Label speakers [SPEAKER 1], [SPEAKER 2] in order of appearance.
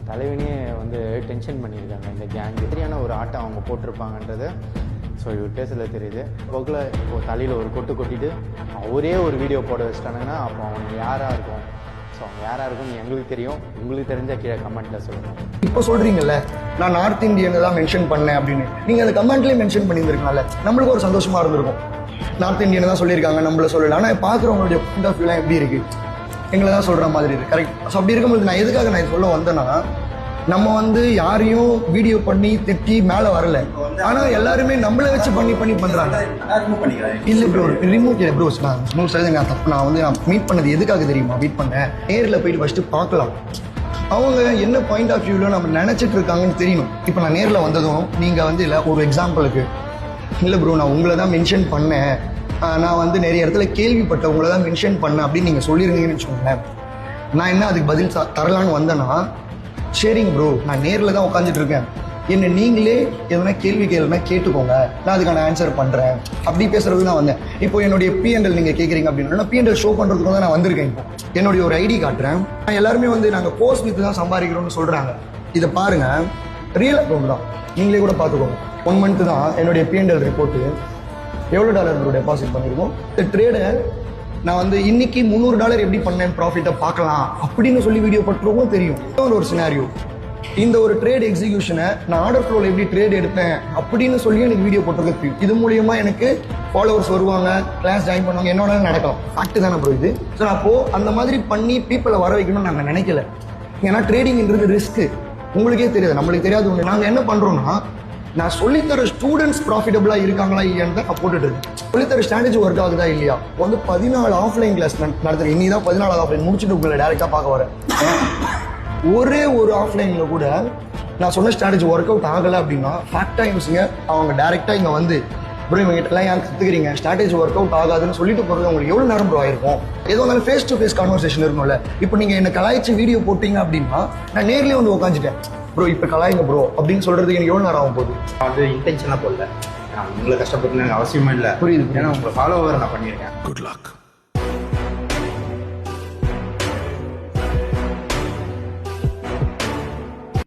[SPEAKER 1] தலைவனையே வந்து டென்ஷன் பண்ணியிருக்காங்க இந்த கேங். சரியான ஒரு ஆட்டம் அவங்க போட்டிருப்பாங்கன்றது ஸோ இவர் பேசல தெரியுது. போக்கில் இப்போ தலையில் ஒரு கொட்டு கொட்டிட்டு அவரே ஒரு வீடியோ போட வச்சிட்டானுங்கன்னா அப்போ அவங்க யாராக இருக்கும்? ஸோ அவங்க யாராக இருக்கும்னு எங்களுக்கு தெரியும். உங்களுக்கு தெரிஞ்ச கீழே கமெண்ட்டில் சொல்லுங்கள்.
[SPEAKER 2] இப்போ சொல்கிறீங்கல்ல நான் நார்த் இந்தியனை தான் மென்ஷன் பண்ணேன் அப்படின்னு, நீங்கள் அந்த கமெண்ட்லேயே மென்ஷன் பண்ணியிருந்துருக்கனால நம்மளுக்கு ஒரு சந்தோஷமாக இருந்திருக்கும். நார்த் இந்தியனை தான் சொல்லியிருக்காங்க, நம்மள சொல்லலை. ஆனால் பார்க்குறவங்களுடைய பாயிண்ட் ஆஃப் வியூலாம் எப்படி இருக்குது, எங்களை தான் சொல்கிற மாதிரி இருக்குது. கரெக்ட். ஸோ அப்படி இருக்கும்போது நான் எதுக்காக நான் சொல்ல வந்தேன்னா, நம்ம வந்து யாரையும் வீடியோ பண்ணி திட்டி மேலே வரல, ஆனால் எல்லாருமே நம்மளை வச்சு பண்ணி பண்ணுறாங்க. இல்லை ப்ரோ, ரிமூவ் இல்லை ப்ரோஸ். நான் தப்பு. நான் மீட் பண்ணது எதுக்காக தெரியுமா? மீட் பண்ணேன், நேரில் போயிட்டு ஃபஸ்ட்டு பார்க்கலாம் அவங்க என்ன பாயிண்ட் ஆஃப் வியூவில் நம்ம நினச்சிட்டு இருக்காங்கன்னு தெரியணும். இப்போ நான் நேரில் வந்ததும் நீங்கள் வந்து இல்லை ஒரு எக்ஸாம்பிளுக்கு இல்லை ப்ரோ நான் உங்களை தான் மென்ஷன் பண்ணேன், நான் வந்து நிறைய இடத்துல கேள்விப்பட்ட உங்களை தான் மென்ஷன் பண்ணேன் அப்படின்னு நீங்கள் சொல்லியிருந்தீங்கன்னு வச்சுக்கோங்களேன். நான் என்ன அதுக்கு பதில் தரலான்னு வந்தேன்னா, சரிங்க ப்ரோ நான் நேரில் தான் உட்காந்துட்டு இருக்கேன், என்ன நீங்களே எதனா கேள்வி கேளுனா கேட்டுக்கோங்க, நான் அதுக்கான ஆன்சர் பண்ணுறேன் அப்படி பேசுறது தான் வந்தேன். இப்போ என்னுடைய பிஎன்எல் நீங்கள் கேட்குறீங்க அப்படின்னா பிஎன்எல் ஷோ பண்ணுறதுக்கு தான் நான் வந்திருக்கேன். இப்போ என்னுடைய ஒரு ஐடி காட்டுறேன். நான் எல்லாருமே வந்து நாங்கள் போஸ்ட் வித்து தான் சம்பாதிக்கிறோம்னு சொல்கிறாங்க. இதை பாருங்கள், ரியல் அக்கௌண்ட் தான், நீங்களே கூட பார்த்துக்கோங்க. 1 month தான் என்னுடைய பிஎன்எல் ரிப்போர்ட்டு எவ்வளோ டாலர் டெபாசிட் பண்ணியிருக்கோம். இந்த ட்ரேடை நான் வந்து இன்னைக்கு $300 எப்படி பண்ணேன் ப்ராஃபிட்டை பார்க்கலாம் அப்படின்னு சொல்லி வீடியோ பட்டுருவோம் தெரியும். ஒரு சினாரியோ, இந்த ஒரு ட்ரேட் எக்ஸிக்யூஷனை நான் ஆர்டர் ஃப்ளோவில் எப்படி ட்ரேட் எடுப்பேன் அப்படின்னு சொல்லி எனக்கு வீடியோ போட்டிருக்க தெரியும். இது மூலியமா எனக்கு ஃபாலோவர்ஸ் வருவாங்க, கிளாஸ் ஜாயின் பண்ணுவாங்க, என்னோட நடக்கலாம். ஃபேக்ட் தானே ப்ரோ இது. ஸோ அப்போது அந்த மாதிரி பண்ணி பீப்பிளை வர வைக்கணும்னு நாங்கள் நினைக்கல. ஏன்னா ட்ரேடிங்ன்றது ரிஸ்க்கு, உங்களுக்கே தெரியாது, நம்மளுக்கு தெரியாது ஒன்று. நாங்கள் என்ன பண்ணுறோம்னா, நான் சொல்லித்தர ஸ்டூடெண்ட்ஸ் ப்ராஃபிட்டபிளாக இருக்காங்களா இல்லையான்னு தான் நான் போட்டுட்டு இருக்கேன். சொல்லித்தர ஸ்ட்ராட்டஜி ஒர்க் ஆகுதா இல்லையா. வந்து 14 ஆஃப்லைன் கிளாஸ் நடத்துறேன். இன்னி தான் 14 ஆஃப்லைன் முடிச்சுட்டு உங்களை டேரெக்டாக பார்க்க வரேன். ஒரே ஒரு ஆஃப்லைனில் கூட நான் சொன்ன ஸ்ட்ராட்டஜி ஒர்க் அவுட் ஆகலை அப்படின்னா ஃபேக்டாக யூஸுங்க. அவங்க டேரெக்டாக இங்கே வந்து ப்ரோ இவங்ககிட்டலாம் யாரும் கற்றுக்கிறீங்க, ஸ்ட்ராட்டஜி ஒர்க் அவுட் ஆகாதுன்னு சொல்லிட்டு போகிறது உங்களுக்கு எவ்வளோ நேரம் ப்ரோ ஆயிருக்கும். ஏதோ இருந்தாலும் ஃபேஸ் டு ஃபேஸ் கான்வர்சேஷன் இருக்கணும்ல. இப்போ நீங்கள் என்ன கலாய்ச்சி வீடியோ போட்டிங்க அப்படின்னா நான் நேர்லேயே வந்து உட்காந்துட்டேன், ப்ரோ இப்போ கலாய்ங்க ப்ரோ அப்படின்னு சொல்கிறதுக்கு எனக்கு எவ்வளோ நேரம் ஆகும் போகுது.
[SPEAKER 3] அது இன்டென்ஷனாக போடல, உங்களை கஷ்டப்பட்டு எனக்கு அவசியமே இல்லை.
[SPEAKER 2] புரியுது.
[SPEAKER 3] ஏன்னா உங்களை ஃபாலோவர் நான் பண்ணியிருக்கேன்.
[SPEAKER 4] Good luck.